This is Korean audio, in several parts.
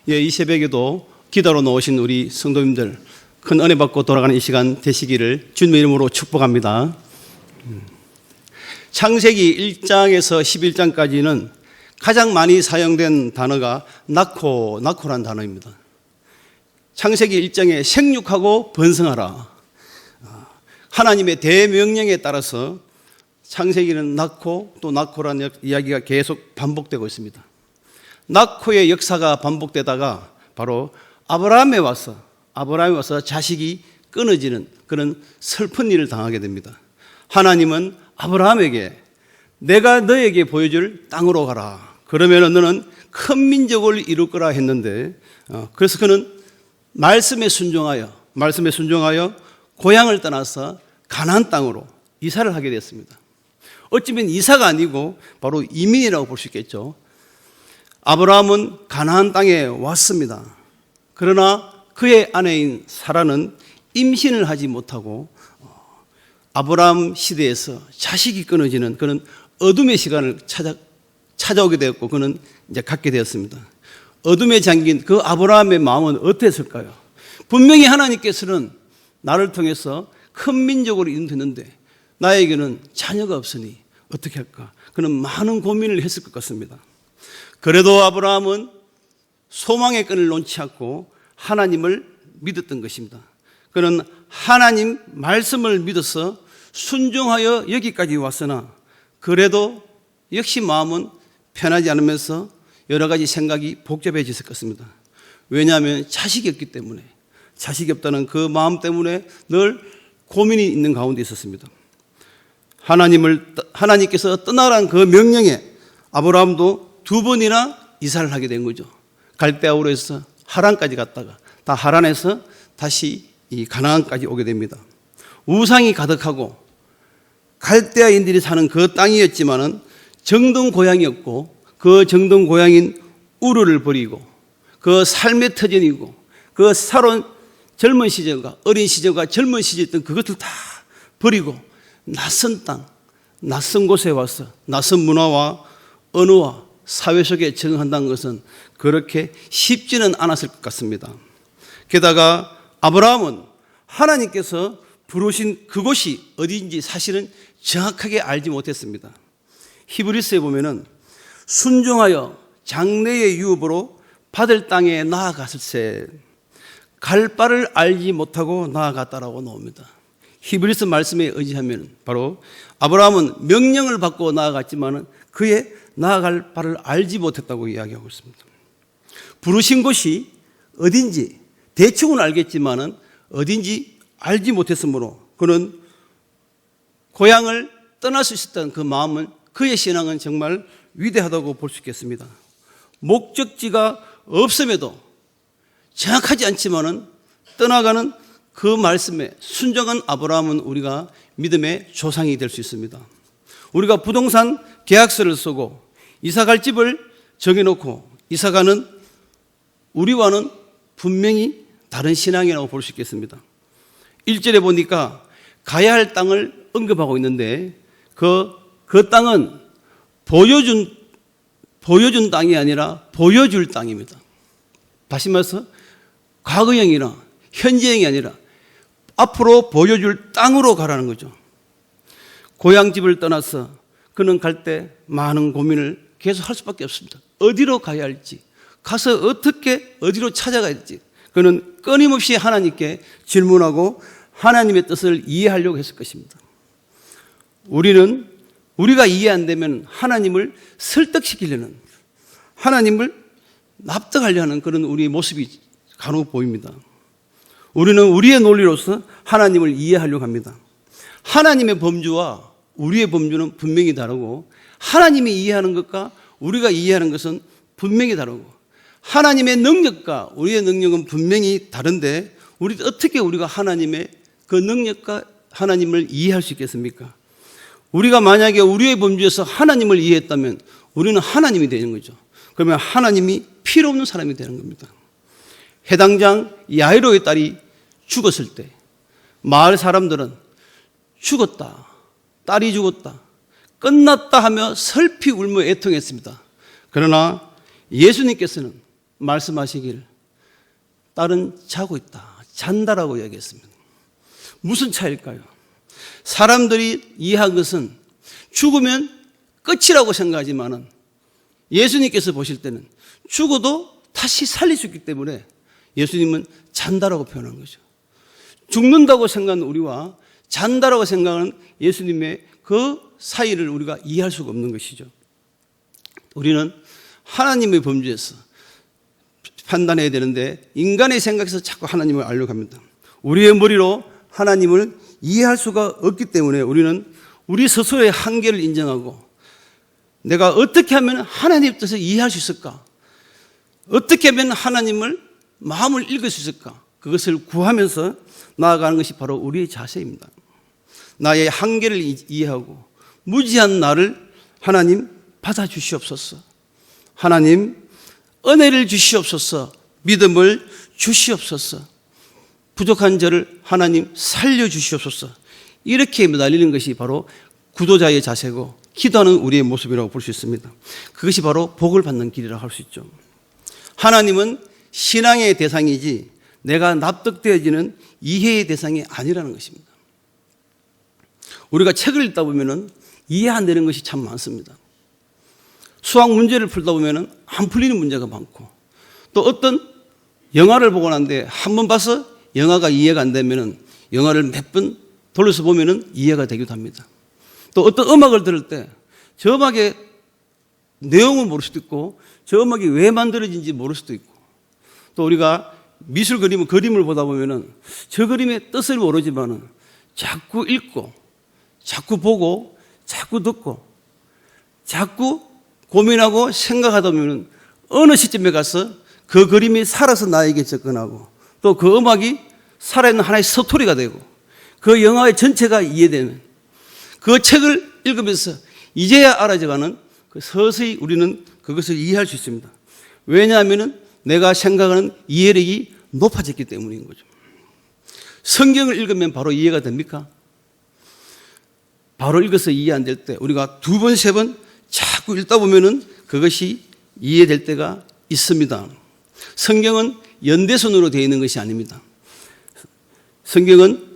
이 새벽에도 기도로 나오신 우리 성도님들 큰 은혜 받고 돌아가는 이 시간 되시기를 주님의 이름으로 축복합니다. 창세기 1장에서 11장까지는 가장 많이 사용된 단어가 낳고란 단어입니다. 창세기 1장에 생육하고 번성하라. 하나님의 대명령에 따라서 창세기는 낳고 또 낳고라는 이야기가 계속 반복되고 있습니다. 낳고의 역사가 반복되다가 바로 아브라함에 와서 자식이 끊어지는 그런 슬픈 일을 당하게 됩니다. 하나님은 아브라함에게 내가 너에게 보여줄 땅으로 가라. 그러면 너는 큰 민족을 이룰 거라 했는데 그래서 그는 말씀에 순종하여 고향을 떠나서 가나안 땅으로 이사를 하게 됐습니다. 어쩌면 이사가 아니고 바로 이민이라고 볼 수 있겠죠. 아브라함은 가나안 땅에 왔습니다. 그러나 그의 아내인 사라는 임신을 하지 못하고 아브라함 시대에서 자식이 끊어지는 그런 어둠의 시간을 찾아오게 되었고 그는 이제 갖게 되었습니다. 어둠에 잠긴 그 아브라함의 마음은 어땠을까요? 분명히 하나님께서는 나를 통해서 큰 민족으로 인도했는데 나에게는 자녀가 없으니 어떻게 할까? 그는 많은 고민을 했을 것 같습니다. 그래도 아브라함은 소망의 끈을 놓지 않고 하나님을 믿었던 것입니다. 그는 하나님 말씀을 믿어서 순종하여 여기까지 왔으나 그래도 역시 마음은 편하지 않으면서 여러 가지 생각이 복잡해졌을 것입니다. 왜냐하면 자식이 없기 때문에, 자식이 없다는 그 마음 때문에 늘 고민이 있는 가운데 있었습니다. 하나님께서 떠나라는 그 명령에 아브라함도 두 번이나 이사를 하게 된 거죠. 갈대아우르에서 하란까지 갔다가 다 하란에서 다시 이 가나안까지 오게 됩니다. 우상이 가득하고 갈대아인들이 사는 그 땅이었지만은 정든 고향이었고 그 정든 고향인 우르를 버리고 그 삶의 터전이고 그 살아온 젊은 시절과 어린 시절과 젊은 시절이었던 그것들 다 버리고 낯선 땅, 낯선 곳에 와서 낯선 문화와 언어와 사회 속에 적응한다는 것은 그렇게 쉽지는 않았을 것 같습니다. 게다가 아브라함은 하나님께서 부르신 그곳이 어디인지 사실은 정확하게 알지 못했습니다. 히브리서에 보면은 순종하여 장래의 유업으로 받을 땅에 나아갔을세 갈 바를 알지 못하고 나아갔다라고 나옵니다. 히브리서 말씀에 의지하면 바로 아브라함은 명령을 받고 나아갔지만은 그의 나아갈 바를 알지 못했다고 이야기하고 있습니다. 부르신 곳이 어딘지 대충은 알겠지만은 어딘지 알지 못했으므로 그는 고향을 떠날 수 있었던 그 마음은 그의 신앙은 정말 위대하다고 볼 수 있겠습니다. 목적지가 없음에도 정확하지 않지만은 떠나가는 그 말씀에 순종한 아브라함은 우리가 믿음의 조상이 될 수 있습니다. 우리가 부동산 계약서를 쓰고 이사갈 집을 정해놓고 이사가는 우리와는 분명히 다른 신앙이라고 볼 수 있겠습니다. 1절에 보니까 가야 할 땅을 언급하고 있는데 그 땅은 보여준 땅이 아니라 보여줄 땅입니다. 다시 말해서 과거형이나 현재형이 아니라 앞으로 보여줄 땅으로 가라는 거죠. 고향집을 떠나서 그는 갈 때 많은 고민을 계속 할 수밖에 없습니다. 어디로 가야 할지, 가서 어디로 찾아가야 할지 그는 끊임없이 하나님께 질문하고 하나님의 뜻을 이해하려고 했을 것입니다. 우리가 이해 안 되면 하나님을 설득시키려는, 하나님을 납득하려 하는 그런 우리의 모습이 간혹 보입니다. 우리는 우리의 논리로서 하나님을 이해하려고 합니다. 하나님의 범주와 우리의 범주는 분명히 다르고 하나님이 이해하는 것과 우리가 이해하는 것은 분명히 다르고 하나님의 능력과 우리의 능력은 분명히 다른데 어떻게 우리가 하나님의 그 능력과 하나님을 이해할 수 있겠습니까? 우리가 만약에 우리의 범주에서 하나님을 이해했다면 우리는 하나님이 되는 거죠. 그러면 하나님이 필요 없는 사람이 되는 겁니다. 해당장 야이로의 딸이 죽었을 때 마을 사람들은 죽었다, 딸이 죽었다, 끝났다 하며 슬피 울며 애통했습니다. 그러나 예수님께서는 말씀하시길 딸은 자고 있다, 잔다라고 이야기했습니다. 무슨 차이일까요? 사람들이 이해한 것은 죽으면 끝이라고 생각하지만은 예수님께서 보실 때는 죽어도 다시 살릴 수 있기 때문에 예수님은 잔다라고 표현한 거죠. 죽는다고 생각하는 우리와 잔다라고 생각하는 예수님의 그 사이를 우리가 이해할 수가 없는 것이죠. 우리는 하나님의 범주에서 판단해야 되는데 인간의 생각에서 자꾸 하나님을 알려고 합니다. 우리의 머리로 하나님을 이해할 수가 없기 때문에 우리는 우리 스스로의 한계를 인정하고 내가 어떻게 하면 하나님의 뜻을 이해할 수 있을까? 어떻게 하면 하나님을 마음을 읽을 수 있을까? 그것을 구하면서 나아가는 것이 바로 우리의 자세입니다. 나의 한계를 이해하고 무지한 나를 하나님 받아주시옵소서. 하나님 은혜를 주시옵소서. 믿음을 주시옵소서. 부족한 저를 하나님 살려주시옵소서. 이렇게 매달리는 것이 바로 구도자의 자세고 기도하는 우리의 모습이라고 볼 수 있습니다. 그것이 바로 복을 받는 길이라고 할 수 있죠. 하나님은 신앙의 대상이지 내가 납득되어지는 이해의 대상이 아니라는 것입니다. 우리가 책을 읽다 보면 이해 안 되는 것이 참 많습니다. 수학 문제를 풀다 보면 안 풀리는 문제가 많고 또 어떤 영화를 보고 난데 한 번 봐서 영화가 이해가 안 되면 영화를 몇 번 돌려서 보면 이해가 되기도 합니다. 또 어떤 음악을 들을 때 저 음악의 내용은 모를 수도 있고 저 음악이 왜 만들어진지 모를 수도 있고 또 우리가 미술 그림을 보다 보면 저 그림의 뜻을 모르지만 자꾸 읽고 자꾸 보고 자꾸 듣고 자꾸 고민하고 생각하다 보면 어느 시점에 가서 그 그림이 살아서 나에게 접근하고 또 그 음악이 살아있는 하나의 스토리가 되고 그 영화의 전체가 이해되는 그 책을 읽으면서 이제야 알아져가는 서서히 우리는 그것을 이해할 수 있습니다. 왜냐하면 내가 생각하는 이해력이 높아졌기 때문인 거죠. 성경을 읽으면 바로 이해가 됩니까? 바로 읽어서 이해 안 될 때 우리가 두 번, 세 번 자꾸 읽다 보면은 그것이 이해될 때가 있습니다. 성경은 연대선으로 되어 있는 것이 아닙니다. 성경은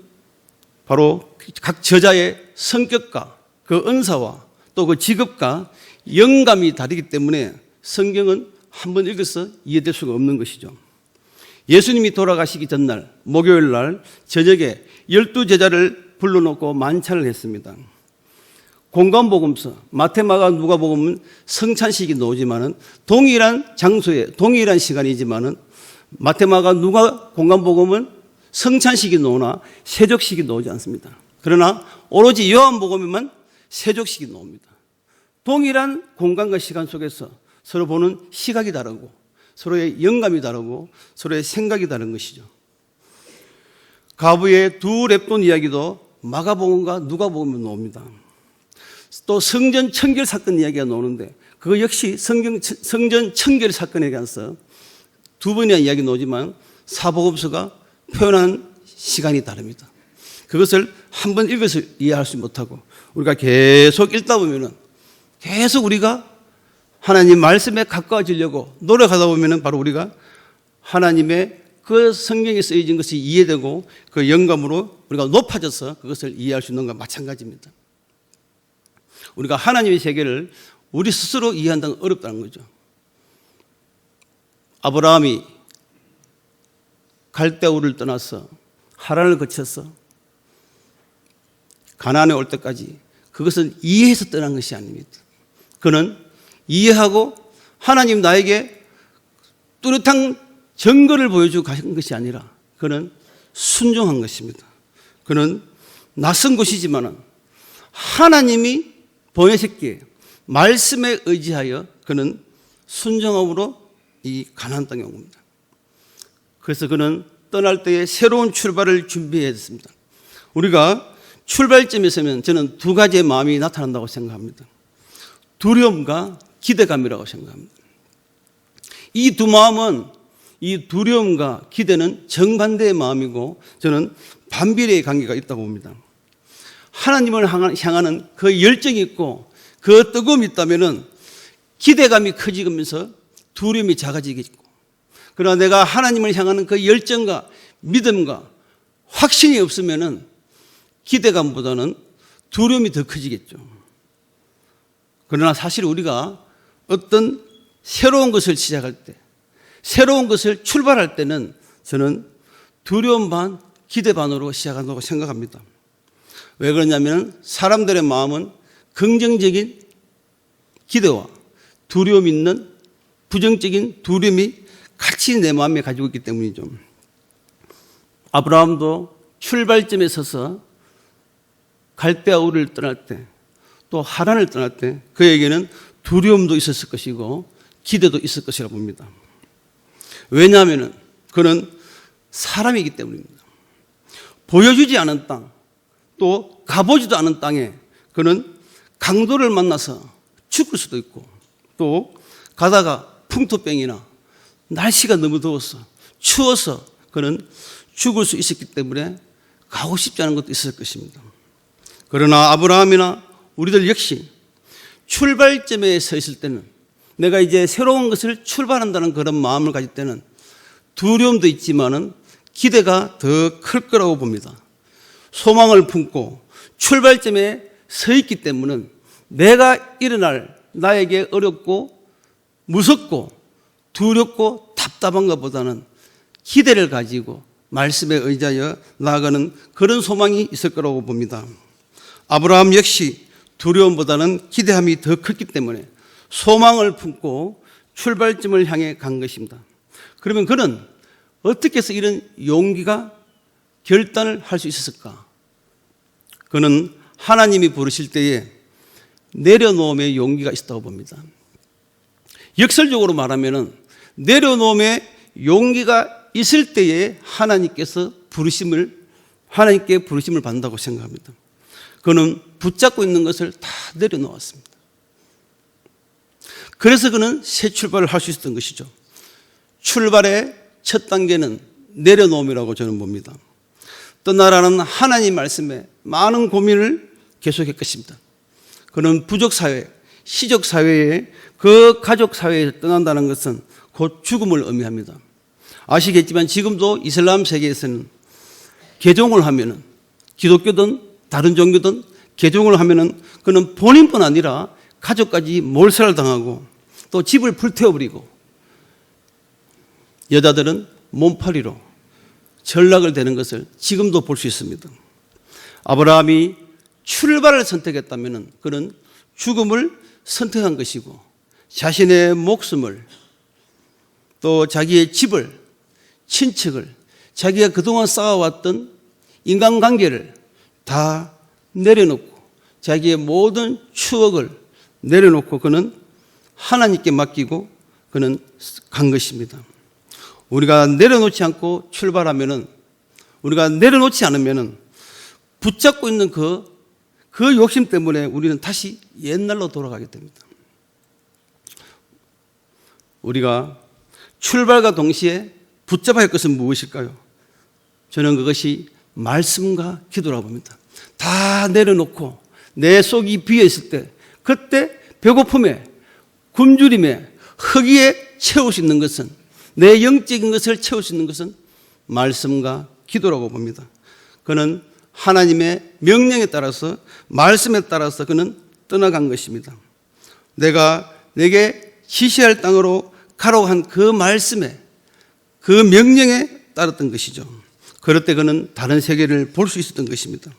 바로 각 저자의 성격과 그 은사와 또 그 직업과 영감이 다르기 때문에 성경은 한번 읽어서 이해될 수가 없는 것이죠. 예수님이 돌아가시기 전날 목요일 날 저녁에 12제자를 불러놓고 만찬을 했습니다. 공관복음서 마태, 마가, 누가복음은 성찬식이 나오지만은 동일한 장소에 동일한 시간이지만은 마태, 마가, 누가 공관복음은 성찬식이 나오나 세족식이 나오지 않습니다. 그러나 오로지 요한복음에만 세족식이 나옵니다. 동일한 공간과 시간 속에서 서로 보는 시각이 다르고 서로의 영감이 다르고 서로의 생각이 다른 것이죠. 가부의 두 랩돈 이야기도 마가복음과 누가복음에 나옵니다. 또 성전 청결 사건 이야기가 나오는데 그거 역시 성전 청결 사건에 관해서 두 번이나 이야기 나오지만 사복음서가 표현하는 시간이 다릅니다. 그것을 한번 읽어서 이해할 수 못하고 우리가 계속 읽다 보면은 계속 우리가 하나님 말씀에 가까워지려고 노력하다 보면은 바로 우리가 하나님의 그 성경에 쓰여진 것이 이해되고 그 영감으로 우리가 높아져서 그것을 이해할 수 있는 것과 마찬가지입니다. 우리가 하나님의 세계를 우리 스스로 이해한다는 건 어렵다는 거죠. 아브라함이 갈대우를 떠나서 하란을 거쳐서 가나안에 올 때까지 그것은 이해해서 떠난 것이 아닙니다. 그는 이해하고 하나님 나에게 뚜렷한 증거를 보여주고 가신 것이 아니라 그는 순종한 것입니다. 그는 낯선 곳이지만 하나님이 보내셨기에 말씀에 의지하여 그는 순종함으로 이 가나안 땅에 온 겁니다. 그래서 그는 떠날 때에 새로운 출발을 준비해야 했습니다. 우리가 출발점에 서면 저는 두 가지의 마음이 나타난다고 생각합니다. 두려움과 기대감이라고 생각합니다. 이 두 마음은 이 두려움과 기대는 정반대의 마음이고 저는 반비례의 관계가 있다고 봅니다. 하나님을 향하는 그 열정이 있고 그 뜨거움이 있다면 기대감이 커지면서 두려움이 작아지겠고, 그러나 내가 하나님을 향하는 그 열정과 믿음과 확신이 없으면은 기대감보다는 두려움이 더 커지겠죠. 그러나 사실 우리가 어떤 새로운 것을 시작할 때, 새로운 것을 출발할 때는 저는 두려움 반, 기대 반으로 시작한다고 생각합니다. 왜 그러냐면 사람들의 마음은 긍정적인 기대와 두려움 있는 부정적인 두려움이 같이 내 마음에 가지고 있기 때문이죠. 아브라함도 출발점에 서서 갈대아 우르를 떠날 때, 또 하란을 떠날 때 그에게는 두려움도 있었을 것이고 기대도 있을 것이라 봅니다. 왜냐하면 그는 사람이기 때문입니다. 보여주지 않은 땅, 또 가보지도 않은 땅에 그는 강도를 만나서 죽을 수도 있고, 또 가다가 풍토병이나 날씨가 너무 더워서 추워서 그는 죽을 수 있었기 때문에 가고 싶지 않은 것도 있을 것입니다. 그러나 아브라함이나 우리들 역시 출발점에 서 있을 때는, 내가 이제 새로운 것을 출발한다는 그런 마음을 가질 때는 두려움도 있지만은 기대가 더 클 거라고 봅니다. 소망을 품고 출발점에 서 있기 때문에 내가 일어날 나에게 어렵고 무섭고 두렵고 답답한 것보다는 기대를 가지고 말씀에 의지하여 나아가는 그런 소망이 있을 거라고 봅니다. 아브라함 역시 두려움보다는 기대함이 더 컸기 때문에 소망을 품고 출발점을 향해 간 것입니다. 그러면 그는 어떻게 해서 이런 용기가 결단을 할 수 있었을까? 그는 하나님이 부르실 때에 내려놓음의 용기가 있었다고 봅니다. 역설적으로 말하면 내려놓음의 용기가 있을 때에 하나님께 부르심을 받는다고 생각합니다. 그는 붙잡고 있는 것을 다 내려놓았습니다. 그래서 그는 새 출발을 할 수 있었던 것이죠. 출발의 첫 단계는 내려놓음이라고 저는 봅니다. 떠나라는 하나님 말씀에 많은 고민을 계속할 것입니다. 그는 부족사회, 시족사회에 그 가족사회에서 떠난다는 것은 곧 죽음을 의미합니다. 아시겠지만 지금도 이슬람 세계에서는 개종을 하면은, 기독교든 다른 종교든 개종을 하면은 그는 본인뿐 아니라 가족까지 몰살을 당하고 또 집을 불태워버리고 여자들은 몸팔이로 전락을 되는 것을 지금도 볼 수 있습니다. 아브라함이 출발을 선택했다면 그는 죽음을 선택한 것이고 자신의 목숨을, 또 자기의 집을, 친척을, 자기가 그동안 쌓아왔던 인간관계를 다 내려놓고 자기의 모든 추억을 내려놓고 그는 하나님께 맡기고 그는 간 것입니다. 우리가 내려놓지 않고 출발하면은, 우리가 내려놓지 않으면은 붙잡고 있는 그 욕심 때문에 우리는 다시 옛날로 돌아가게 됩니다. 우리가 출발과 동시에 붙잡아야 할 것은 무엇일까요? 저는 그것이 말씀과 기도라고 봅니다. 다 내려놓고 내 속이 비어있을 때, 그때 배고픔에, 굶주림에, 허기에 채울 수 있는 것은, 내 영적인 것을 채울 수 있는 것은 말씀과 기도라고 봅니다. 그는 하나님의 명령에 따라서, 말씀에 따라서 그는 떠나간 것입니다. 내가 내게 지시할 땅으로 가라고 한 그 말씀에, 그 명령에 따랐던 것이죠. 그럴 때 그는 다른 세계를 볼 수 있었던 것입니다.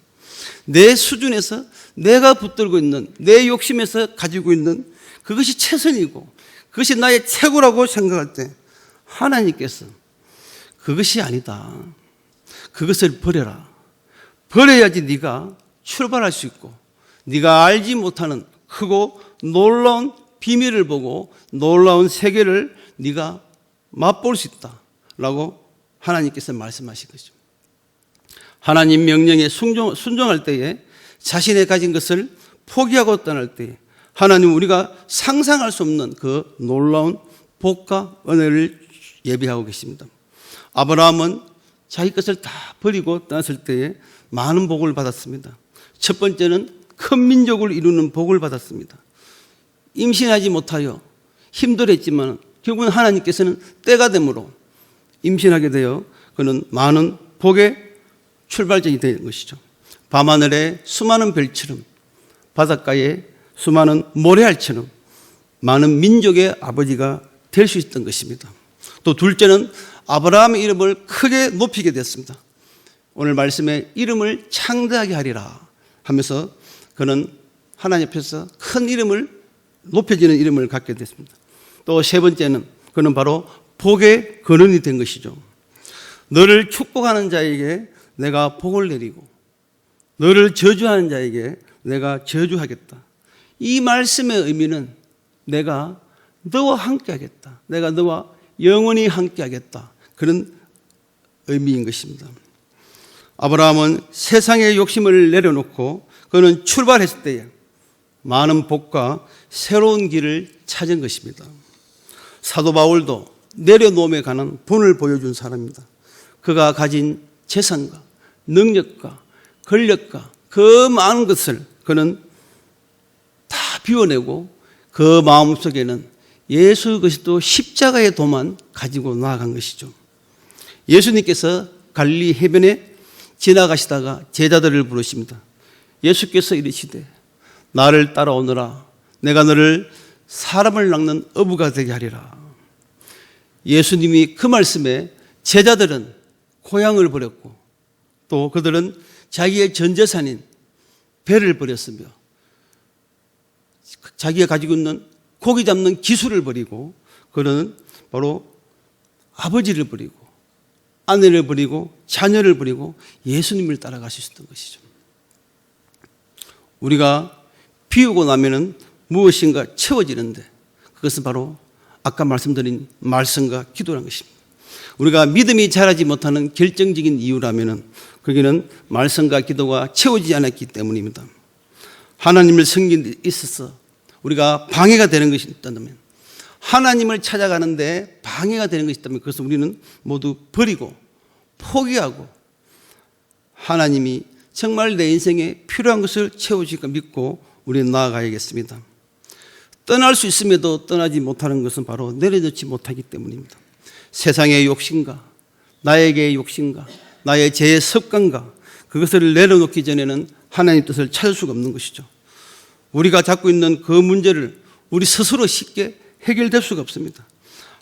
내 수준에서 내가 붙들고 있는, 내 욕심에서 가지고 있는 그것이 최선이고 그것이 나의 최고라고 생각할 때 하나님께서 그것이 아니다, 그것을 버려라. 버려야지 네가 출발할 수 있고 네가 알지 못하는 크고 놀라운 비밀을 보고 놀라운 세계를 네가 맛볼 수 있다라고 하나님께서 말씀하신 거죠. 하나님 명령에 순종할 때에, 자신의 가진 것을 포기하고 떠날 때에 하나님, 우리가 상상할 수 없는 그 놀라운 복과 은혜를 예비하고 계십니다. 아브라함은 자기 것을 다 버리고 떠났을 때에 많은 복을 받았습니다. 첫 번째는 큰 민족을 이루는 복을 받았습니다. 임신하지 못하여 힘들었지만 결국은 하나님께서는 때가 되므로 임신하게 되어 그는 많은 복의 출발점이 되는 것이죠. 밤하늘에 수많은 별처럼, 바닷가에 수많은 모래알처럼 많은 민족의 아버지가 될 수 있었던 것입니다. 또 둘째는 아브라함의 이름을 크게 높이게 됐습니다. 오늘 말씀에 이름을 창대하게 하리라 하면서 그는 하나님 앞에서 큰 이름을, 높여지는 이름을 갖게 됐습니다. 또 세 번째는 그는 바로 복의 근원이 된 것이죠. 너를 축복하는 자에게 내가 복을 내리고 너를 저주하는 자에게 내가 저주하겠다. 이 말씀의 의미는 내가 너와 함께 하겠다. 내가 너와 영원히 함께 하겠다. 그런 의미인 것입니다. 아브라함은 세상의 욕심을 내려놓고 그는 출발했을 때에 많은 복과 새로운 길을 찾은 것입니다. 사도 바울도 내려놓음에 관한 본을 보여준 사람입니다. 그가 가진 재산과 능력과 권력과 그 많은 것을 그는 다 비워내고 그 마음속에는 예수 그리스도 십자가의 도만 가지고 나아간 것이죠. 예수님께서 갈릴리 해변에 지나가시다가 제자들을 부르십니다. 예수께서 이르시되 나를 따라오너라. 내가 너를 사람을 낚는 어부가 되게 하리라. 예수님이 그 말씀에 제자들은 고향을 버렸고 또 그들은 자기의 전 재산인 배를 버렸으며 자기가 가지고 있는 고기 잡는 기술을 버리고 그는 바로 아버지를 버리고 아내를 버리고 자녀를 버리고 예수님을 따라가셨던 것이죠. 우리가 비우고 나면은 무엇인가 채워지는데 그것은 바로 아까 말씀드린 말씀과 기도라는 것입니다. 우리가 믿음이 자라지 못하는 결정적인 이유라면은 거기는 말씀과 기도가 채워지지 않았기 때문입니다. 하나님을 섬기는 데 있어서 우리가 방해가 되는 것이 있다면, 하나님을 찾아가는데 방해가 되는 것이 있다면 그것을 우리는 모두 버리고 포기하고 하나님이 정말 내 인생에 필요한 것을 채워주실까 믿고 우리는 나아가야겠습니다. 떠날 수 있음에도 떠나지 못하는 것은 바로 내려놓지 못하기 때문입니다. 세상의 욕심과 나에게의 욕심과 나의 죄의 습관과 그것을 내려놓기 전에는 하나님 뜻을 찾을 수가 없는 것이죠. 우리가 잡고 있는 그 문제를 우리 스스로 쉽게 해결될 수가 없습니다.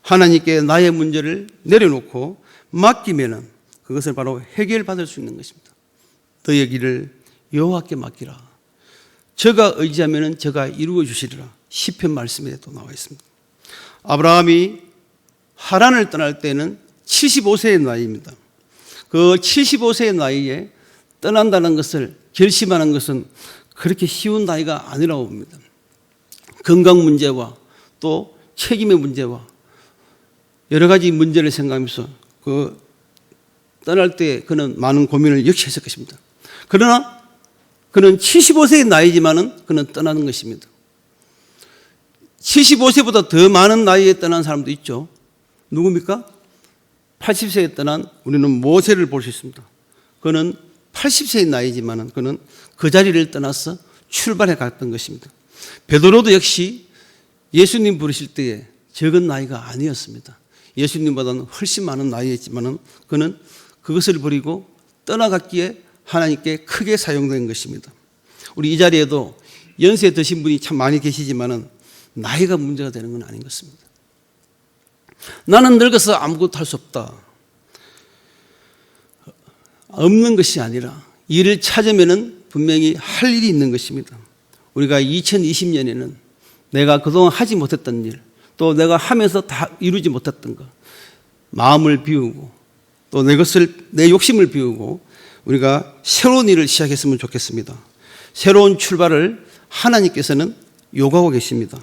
하나님께 나의 문제를 내려놓고 맡기면은 그것을 바로 해결받을 수 있는 것입니다. 너의 길을 여호와께 맡기라. 저가 의지하면은 저가 이루어 주시리라. 시편 말씀에도 나와 있습니다. 아브라함이 하란을 떠날 때는 75세의 나이입니다. 그 75세의 나이에 떠난다는 것을 결심하는 것은 그렇게 쉬운 나이가 아니라고 봅니다. 건강 문제와 또 책임의 문제와 여러 가지 문제를 생각하면서 그 떠날 때 그는 많은 고민을 역시 했을 것입니다. 그러나 그는 75세의 나이지만은 그는 떠나는 것입니다. 75세보다 더 많은 나이에 떠난 사람도 있죠. 누굽니까? 80세에 떠난 우리는 모세를 볼 수 있습니다. 그는 80세의 나이지만은 그는 그 자리를 떠나서 출발해 갔던 것입니다. 베드로도 역시 예수님 부르실 때에 적은 나이가 아니었습니다. 예수님보다는 훨씬 많은 나이였지만은 그는 그것을 버리고 떠나갔기에 하나님께 크게 사용된 것입니다. 우리 이 자리에도 연세 드신 분이 참 많이 계시지만은 나이가 문제가 되는 건 아닌 것 같습니다. 나는 늙어서 아무것도 할 수 없다. 없는 것이 아니라 일을 찾으면은 분명히 할 일이 있는 것입니다. 우리가 2020년에는 내가 그동안 하지 못했던 일, 또 내가 하면서 다 이루지 못했던 것, 마음을 비우고 또 내 욕심을 비우고 우리가 새로운 일을 시작했으면 좋겠습니다. 새로운 출발을 하나님께서는 요구하고 계십니다.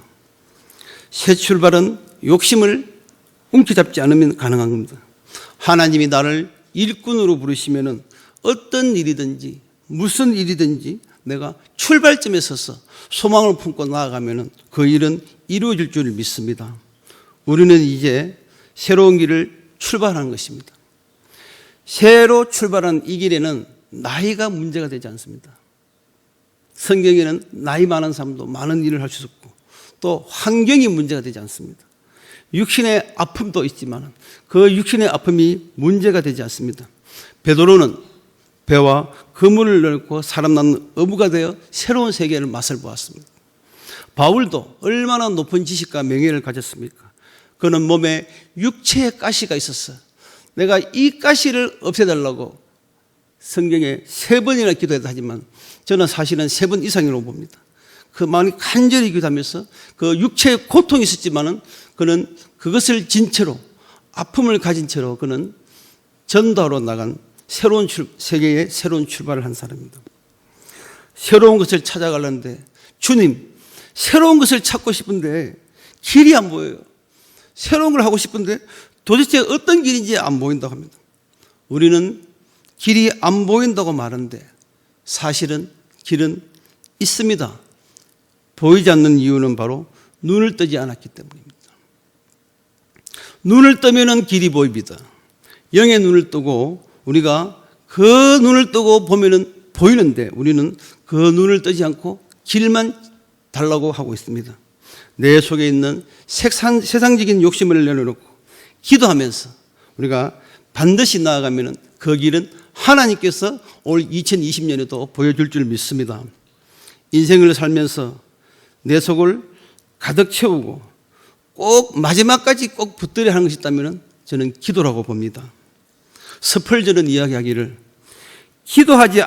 새 출발은 욕심을 움켜잡지 않으면 가능한 겁니다. 하나님이 나를 일꾼으로 부르시면은 어떤 일이든지 무슨 일이든지 내가 출발점에 서서 소망을 품고 나아가면은 그 일은 이루어질 줄 믿습니다. 우리는 이제 새로운 길을 출발하는 것입니다. 새로 출발한 이 길에는 나이가 문제가 되지 않습니다. 성경에는 나이 많은 사람도 많은 일을 할 수 있고 또 환경이 문제가 되지 않습니다. 육신의 아픔도 있지만 그 육신의 아픔이 문제가 되지 않습니다. 베드로는 배와 그물을 넣고 사람 낳는 어부가 되어 새로운 세계를 맛을 보았습니다. 바울도 얼마나 높은 지식과 명예를 가졌습니까? 그는 몸에 육체의 가시가 있었어. 내가 이 가시를 없애달라고 성경에 3번이나 기도했다 하지만 저는 사실은 3번 이상이라고 봅니다. 그 마음이 간절히 기도하면서 그 육체의 고통이 있었지만은 그는 그것을 진 채로 아픔을 가진 채로 그는 전도하러 나간 새로운 세계의 새로운 출발을 한 사람입니다. 새로운 것을 찾아가려는데 주님, 새로운 것을 찾고 싶은데 길이 안 보여요. 새로운 걸 하고 싶은데 도대체 어떤 길인지 안 보인다고 합니다. 우리는 길이 안 보인다고 말하는데 사실은 길은 있습니다. 보이지 않는 이유는 바로 눈을 뜨지 않았기 때문입니다. 눈을 뜨면은 길이 보입니다. 영의 눈을 뜨고 우리가 그 눈을 뜨고 보면은 보이는데 우리는 그 눈을 뜨지 않고 길만 달라고 하고 있습니다. 내 속에 있는 세상적인 욕심을 내려놓고 기도하면서 우리가 반드시 나아가면은 그 길은 하나님께서 올 2020년에도 보여줄 줄 믿습니다. 인생을 살면서 내 속을 가득 채우고 꼭 마지막까지 꼭 붙들어야 하는 것이 있다면 저는 기도라고 봅니다. 스펄전은 이야기하기를 기도하지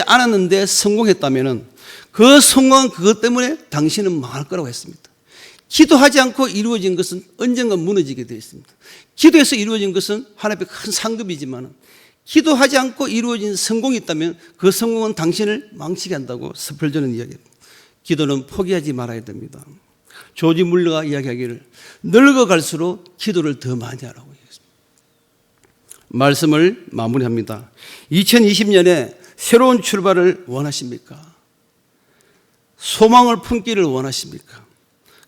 않았는데 성공했다면 그 성공한 그것 때문에 당신은 망할 거라고 했습니다. 기도하지 않고 이루어진 것은 언젠가 무너지게 되어 있습니다. 기도해서 이루어진 것은 하나님의 큰 상급이지만 기도하지 않고 이루어진 성공이 있다면 그 성공은 당신을 망치게 한다고 스펄전은 이야기합니다. 기도는 포기하지 말아야 됩니다. 조지 물러가 이야기하기를 늙어갈수록 기도를 더 많이 하라고 얘기했습니다. 말씀을 마무리합니다. 2020년에 새로운 출발을 원하십니까? 소망을 품기를 원하십니까?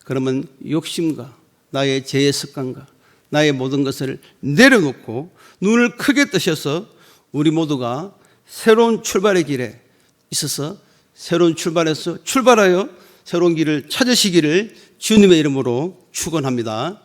그러면 욕심과 나의 죄의 습관과 나의 모든 것을 내려놓고 눈을 크게 뜨셔서 우리 모두가 새로운 출발의 길에 있어서 새로운 출발하여 새로운 길을 찾으시기를 주님의 이름으로 축원합니다.